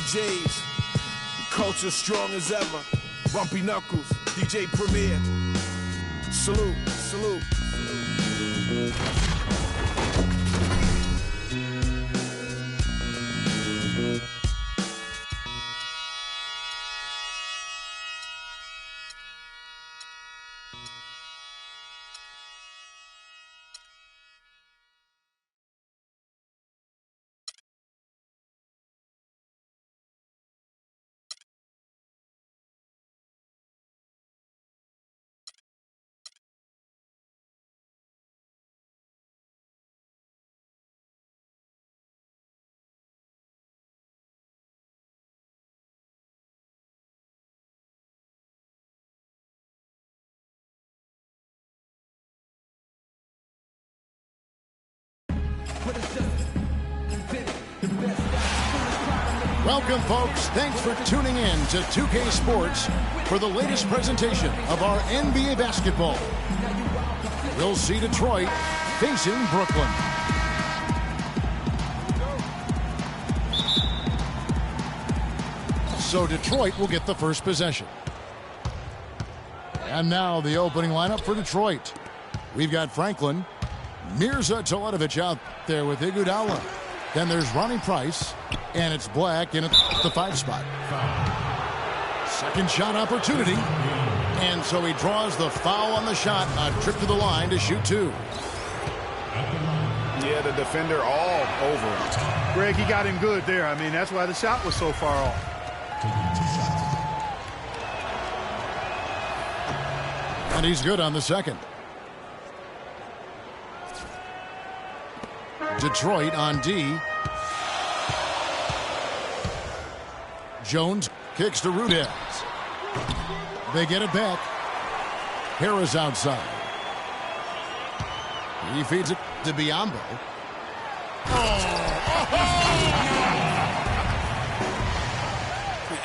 DJs, culture strong as ever. Bumpy Knuckles, DJ Premier. Salute, salute, salute. Welcome, folks. Thanks for tuning in to 2K Sports for the latest presentation of our NBA basketball. We'll see Detroit facing Brooklyn. So Detroit will get the first possession. And now the opening lineup for Detroit. We've got Franklin, Mirza Teletovic out there with Iguodala. Then there's Ronnie Price, and it's Black in at the 5 spot. Second shot opportunity, and so he draws the foul on the shot, a trip to the line to shoot 2. Yeah, the defender all over him. Greg, he got him good there. I mean, that's why the shot was so far off. And he's good on the second. Detroit on D. Jones kicks to Rudez. They get it back. Harris outside. He feeds it to Biyombo.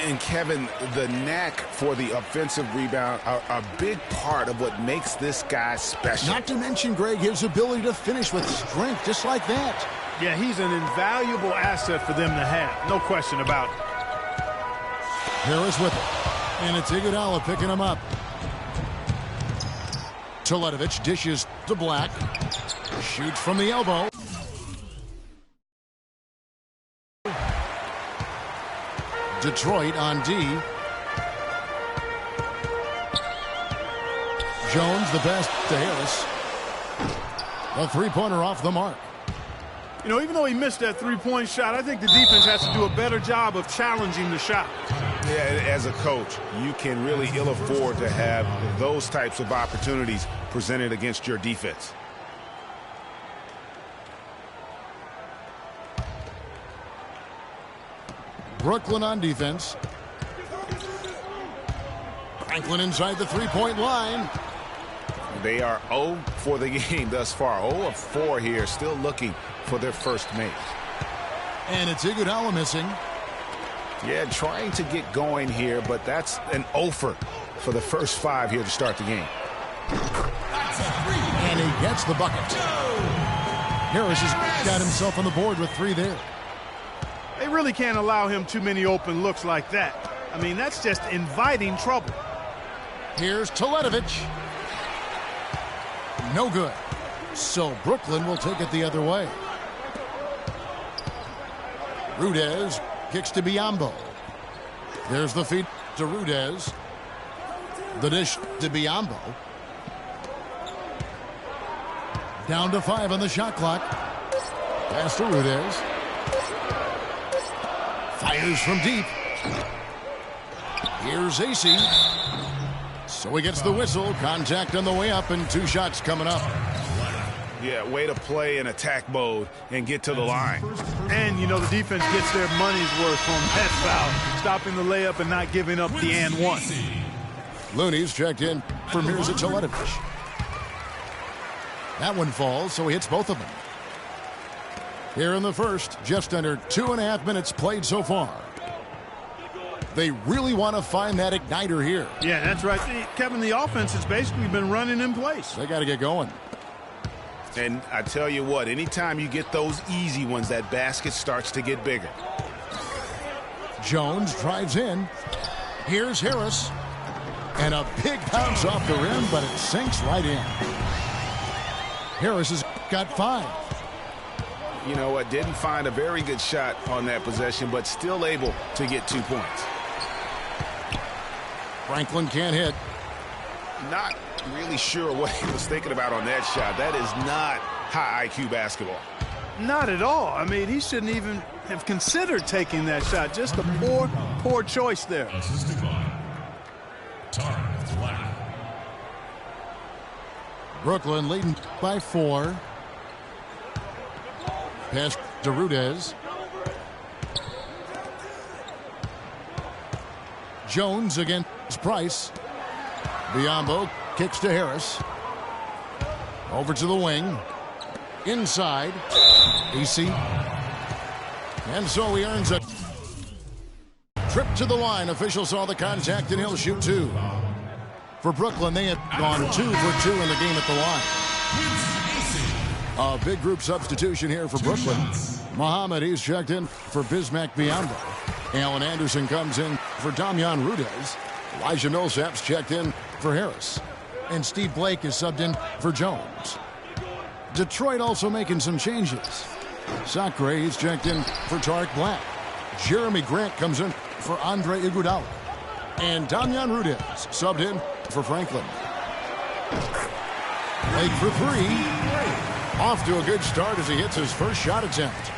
And Kevin, the knack for the offensive rebound are a big part of what makes this guy special. Not to mention, Greg, his ability to finish with strength just like that. Yeah, he's an invaluable asset for them to have. No question about it. Harris with it. And it's Iguodala picking him up. Teletovic dishes to Black. Shoots from the elbow. Detroit on D. Jones the pass to Harris. A three-pointer off the mark. You know, even though he missed that three-point shot, I think the defense has to do a better job of challenging the shot. Yeah, as a coach, you can really ill afford to have those types of opportunities presented against your defense. Brooklyn on defense. Franklin inside the three-point line. They are 0 for the game thus far. 0 of 4 here, still looking for their first make. And it's Iguodala missing. Yeah, trying to get going here, but that's an offer for the first 5 here to start the game. And he gets the bucket. Harris has got himself on the board with 3 there. They really can't allow him too many open looks like that. I mean, that's just inviting trouble. Here's Teletovic. No good. So Brooklyn will take it the other way. Rudez kicks to Biyombo. There's the feed to Rudez. The dish to Biyombo. Down to 5 on the shot clock. Pass to Rudez. Fires from deep. Here's AC. So he gets the whistle. Contact on the way up and 2 shots coming up. Yeah, way to play in attack mode and get to the line. And, you know, the defense gets their money's worth from that foul, stopping the layup and not giving up the and one. Looney's checked in for Mirza Teletovic. That one falls, so he hits both of them. Here in the first, just under 2.5 minutes played so far. They really want to find that igniter here. Yeah, that's right. Kevin, the offense has basically been running in place. They got to get going. And I tell you what, anytime you get those easy ones, that basket starts to get bigger. Jones drives in. Here's Harris. And a big bounce off the rim, but it sinks right in. Harris has got 5. You know what? Didn't find a very good shot on that possession, but still able to get 2 points. Franklin can't hit. Not really sure what he was thinking about on that shot. That is not high IQ basketball. Not at all. I mean, he shouldn't even have considered taking that shot. Just a poor choice there. Brooklyn leading by 4. Pass to Rudez. Jones against Price. Biyombo kicks to Harris. Over to the wing. Inside. AC. And so he earns a trip to the line. Official saw the contact and he'll shoot 2. For Brooklyn, they had gone 2 for 2 in the game at the line. A big group substitution here for Brooklyn. Muhammad, he's checked in for Bismack Biyombo. Alan Anderson comes in for Damian Rudez. Elijah Millsap's checked in for Harris. And Steve Blake is subbed in for Jones. Detroit also making some changes. Sacre, he's checked in for Tariq Black. Jeremy Grant comes in for Andre Iguodala. And Damian Rudez subbed in for Franklin. Blake for 3. Off to a good start as he hits his first shot attempt.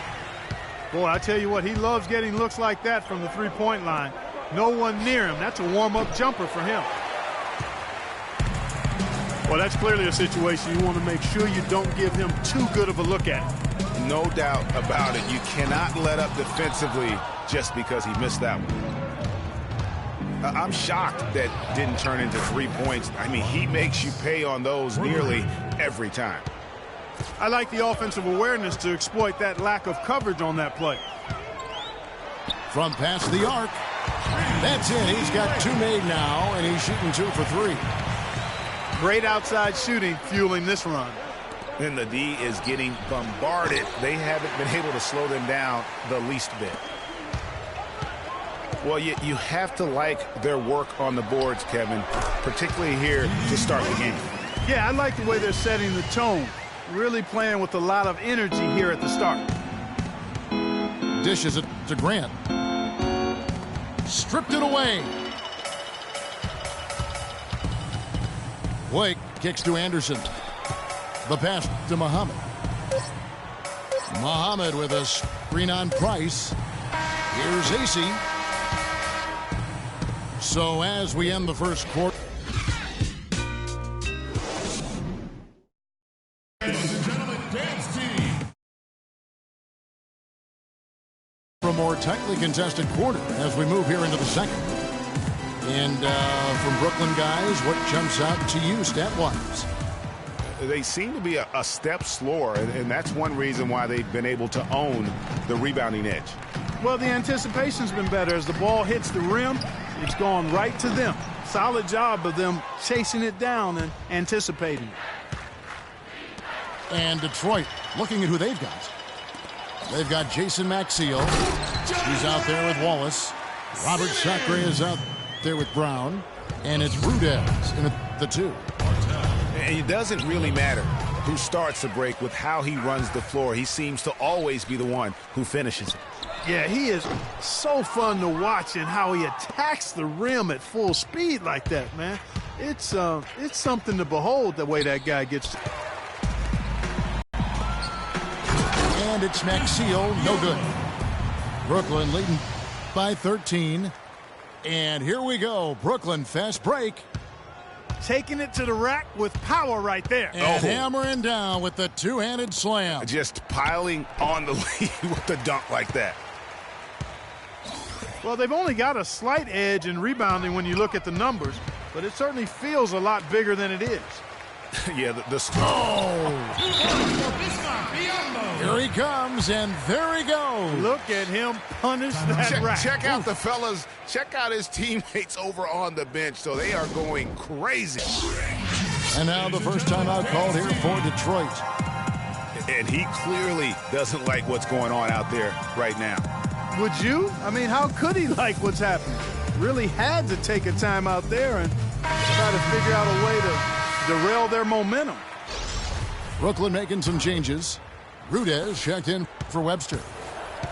Boy, I tell you what, he loves getting looks like that from the three-point line. No one near him. That's a warm-up jumper for him. Well, that's clearly a situation you want to make sure you don't give him too good of a look at. No doubt about it. You cannot let up defensively just because he missed that one. I'm shocked that didn't turn into 3 points. I mean, he makes you pay on those nearly every time. I like the offensive awareness to exploit that lack of coverage on that play. From past the arc. That's it. He's got 2 made now, and he's shooting 2 for 3. Great outside shooting fueling this run. And the D is getting bombarded. They haven't been able to slow them down the least bit. Well, you have to like their work on the boards, Kevin, particularly here to start the game. Yeah, I like the way they're setting the tone. Really playing with a lot of energy here at the start. Dishes it to Grant. Stripped it away. Blake kicks to Anderson. The pass to Muhammad. Muhammad with a screen on Price. Here's AC. So as we end the first quarter. For a more tightly contested quarter as we move here into the second. And from Brooklyn guys, what jumps out to you stat-wise? They seem to be a step slower, and that's one reason why they've been able to own the rebounding edge. Well, the anticipation's been better. As the ball hits the rim, it's gone right to them. Solid job of them chasing it down and anticipating it. And Detroit, looking at who they've got. They've got Jason Maxiell. He's out there with Wallace. Robert Sacre is out there with Brown. And it's Rudez in the 2. And it doesn't really matter who starts the break with how he runs the floor. He seems to always be the one who finishes it. Yeah, he is so fun to watch and how he attacks the rim at full speed like that, man. It's something to behold the way that guy gets. And it's Maxiell, no good. Brooklyn leading by 13. And here we go. Brooklyn fast break. Taking it to the rack with power right there. And hammering down with the two-handed slam. Just piling on the lead with the dunk like that. Well, they've only got a slight edge in rebounding when you look at the numbers, but it certainly feels a lot bigger than it is. Yeah, Here he comes, and there he goes. Look at him punish that rack. Check out the fellas. Check out his teammates over on the bench. So they are going crazy. And now the first timeout called here for Detroit. And he clearly doesn't like what's going on out there right now. Would you? I mean, how could he like what's happening? Really had to take a time out there and try to figure out a way to derail their momentum. Brooklyn making some changes. Rudez checked in for Webster.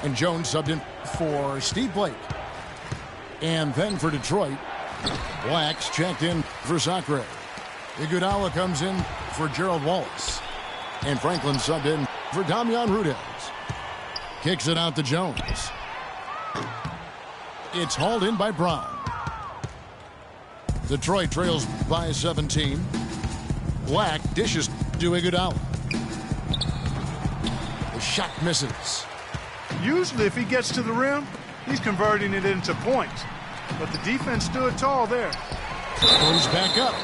And Jones subbed in for Steve Blake. And then for Detroit, Blacks checked in for Sacre. Iguodala comes in for Gerald Wallace. And Franklin subbed in for Damian Rudez. Kicks it out to Jones. It's hauled in by Brown. Detroit trails by 17. Black dishes to Iguodala. The shot misses. Usually if he gets to the rim, he's converting it into points. But the defense stood tall there. Goes back up.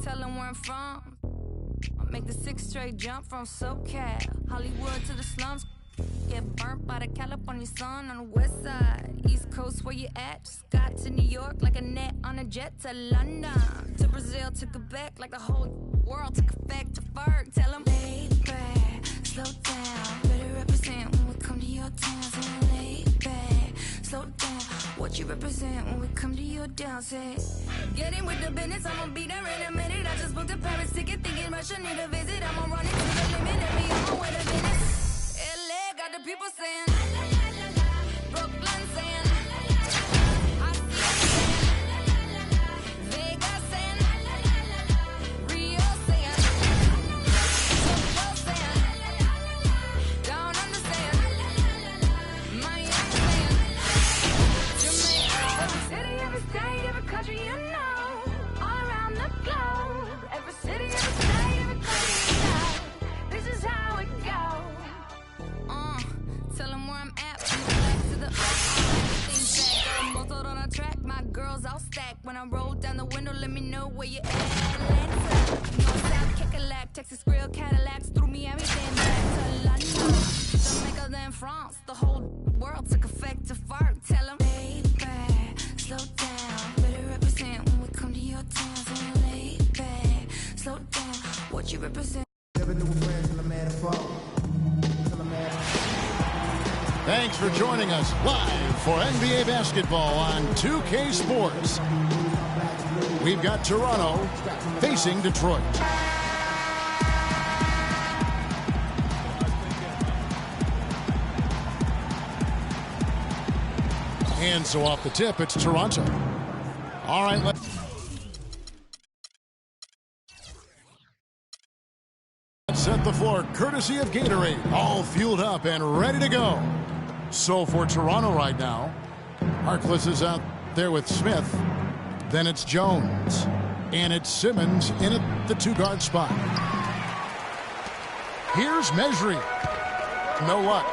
Tell them where I'm from. I make the 6 straight jump from SoCal, Hollywood to the slums. Get burnt by the California sun on the west side. East Coast, where you at? Just got to New York like a net on a jet to London. To Brazil, to Quebec, like the whole world took effect to Ferg. Tell them, lay back, slow down. Better represent when we come to your town. Say, lay back, slow down. What you represent when we come to your town. Say, get in with the business, I'ma be there in a minute. I just booked a Paris ticket, thinking Russia need a visit. I'ma run it to the limit and be on my way to Venice. LA got the people saying, Brooklyn saying, I see Vegas saying, Rio saying, Tokyo saying, down under saying, Miami saying, Jamaica. Every city, every state, every country you know, all around the globe. Every city, every state, every country you know, this is how it goes. Tell them where I'm at. Back to the things that go motored on a track. My girls all stacked. When I roll down the window, let me know where you at. Atlanta, North South, Kekalak, Texas Grill, Cadillacs, through Miami, then back to London, Jamaica, then France. The whole world took effect to Ferg. Tell them, lay back, slow down. Better represent when we come to your town. So lay back, slow down. What you represent. Never knew a friend till I'm at a fall. Thanks for joining us live for NBA basketball on 2K Sports. We've got Toronto facing Detroit. And so off the tip, it's Toronto. All right, let's set the floor courtesy of Gatorade. All fueled up and ready to go. So for Toronto right now, Harkless is out there with Smith. Then it's Jones. And it's Simmons in at the 2-guard spot. Here's Mejri. No luck.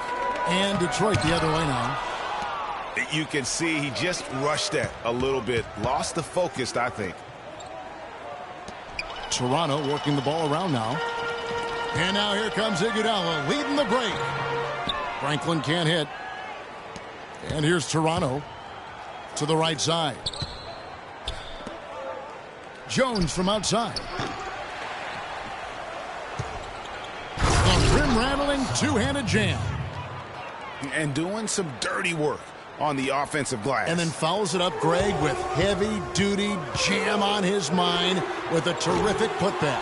And Detroit the other way now. You can see he just rushed that a little bit. Lost the focus, I think. Toronto working the ball around now. And now here comes Iguodala leading the break. Franklin can't hit. And here's Toronto to the right side. Jones from outside. A rim-rattling two-handed jam. And doing some dirty work on the offensive glass. And then fouls it up, Greg, with heavy-duty jam on his mind with a terrific putback.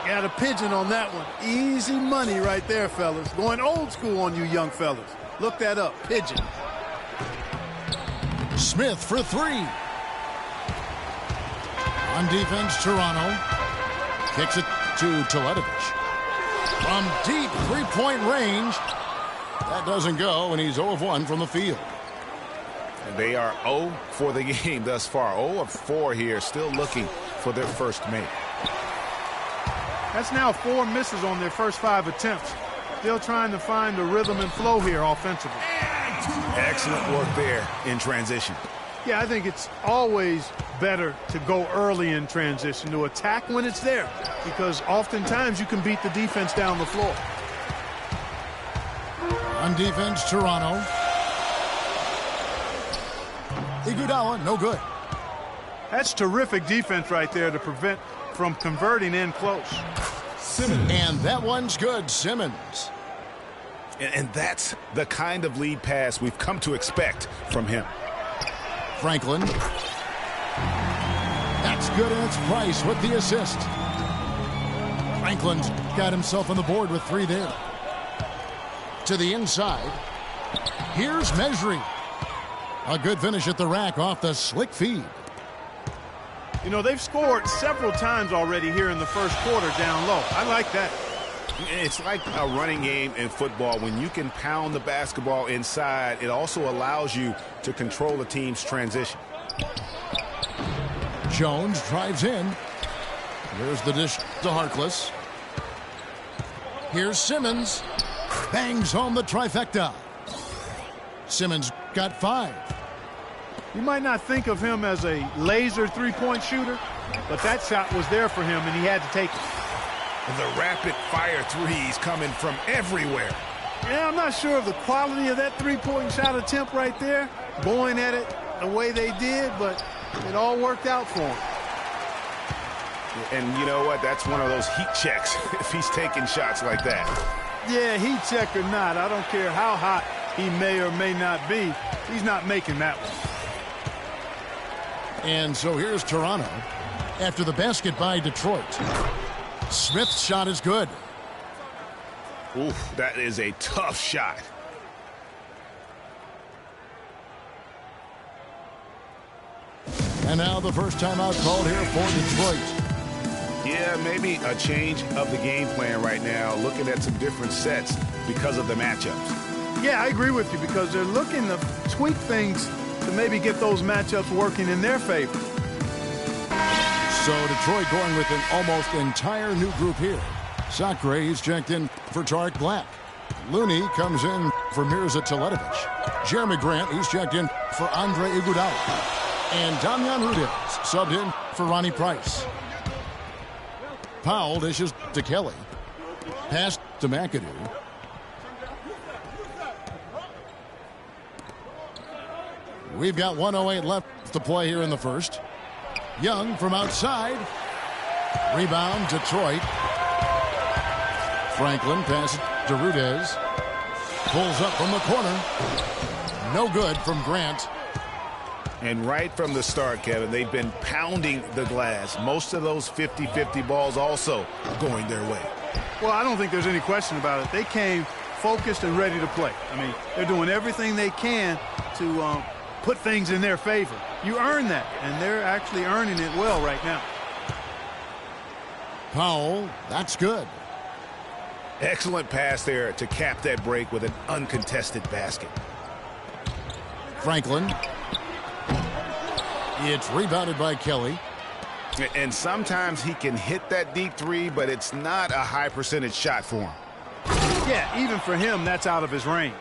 Got a pigeon on that one. Easy money right there, fellas. Going old school on you young fellas. Look that up. Pigeon. Smith for 3. On defense, Toronto kicks it to Teletovic. From deep three-point range. That doesn't go, and he's 0 of 1 from the field. And they are 0 for the game thus far. 0 of 4 here, still looking for their first make. That's now 4 misses on their first 5 attempts. Still trying to find the rhythm and flow here offensively. Excellent work there in transition. Yeah, I think it's always better to go early in transition, to attack when it's there, because oftentimes you can beat the defense down the floor. On defense, Toronto. Iguodala, no good. That's terrific defense right there to prevent from converting in close. Simmons. And that one's good, Simmons. And that's the kind of lead pass we've come to expect from him. Franklin. That's good, and it's Price with the assist. Franklin's got himself on the board with 3 there. To the inside. Here's Mejri. A good finish at the rack off the slick feed. You know, they've scored several times already here in the first quarter down low. I like that. It's like a running game in football. When you can pound the basketball inside, it also allows you to control the team's transition. Jones drives in. There's the dish to Harkless. Here's Simmons. Bangs home the trifecta. Simmons got 5. You might not think of him as a laser three-point shooter, but that shot was there for him, and he had to take it. The rapid-fire threes coming from everywhere. Yeah, I'm not sure of the quality of that three-point shot attempt right there, going at it the way they did, but it all worked out for him. And you know what? That's one of those heat checks if he's taking shots like that. Yeah, heat check or not, I don't care how hot he may or may not be, he's not making that one. And so here's Toronto after the basket by Detroit. Smith's shot is good. Oof, that is a tough shot. And now the first timeout called here for Detroit. Yeah, maybe a change of the game plan right now, looking at some different sets because of the matchups. Yeah, I agree with you, because they're looking to tweak things to maybe get those matchups working in their favor. So Detroit going with an almost entire new group here. Sacre, he's checked in for Tarek Black. Looney comes in for Mirza Teletovic. Jeremy Grant, he's checked in for Andre Iguodala. And Damian Rudez subbed in for Ronnie Price. Powell dishes to Kelly. Pass to McAdoo. We've got 1:08 left to play here in the first. Young from outside. Rebound, Detroit. Franklin passes to Rudez. Pulls up from the corner. No good from Grant. And right from the start, Kevin, they've been pounding the glass. Most of those 50-50 balls also going their way. Well, I don't think there's any question about it. They came focused and ready to play. I mean, they're doing everything they can to put things in their favor. You earn that, and they're actually earning it well right now. Powell, that's good. Excellent pass there to cap that break with an uncontested basket. Franklin. It's rebounded by Kelly. And sometimes he can hit that deep three, but it's not a high percentage shot for him. Yeah, even for him, that's out of his range.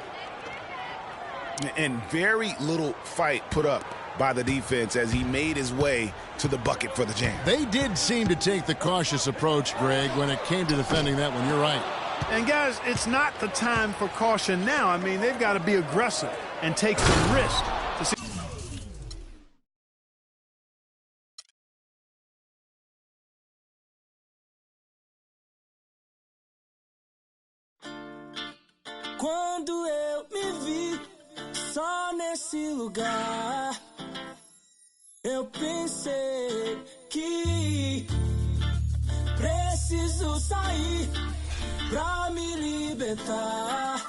And very little fight put up by the defense as he made his way to the bucket for the jam. They did seem to take the cautious approach, Greg, when it came to defending that one. You're right. And, guys, it's not the time for caution now. I mean, they've got to be aggressive and take some risk to see. Quando eu me vi só nesse lugar, eu pensei que preciso sair pra me libertar.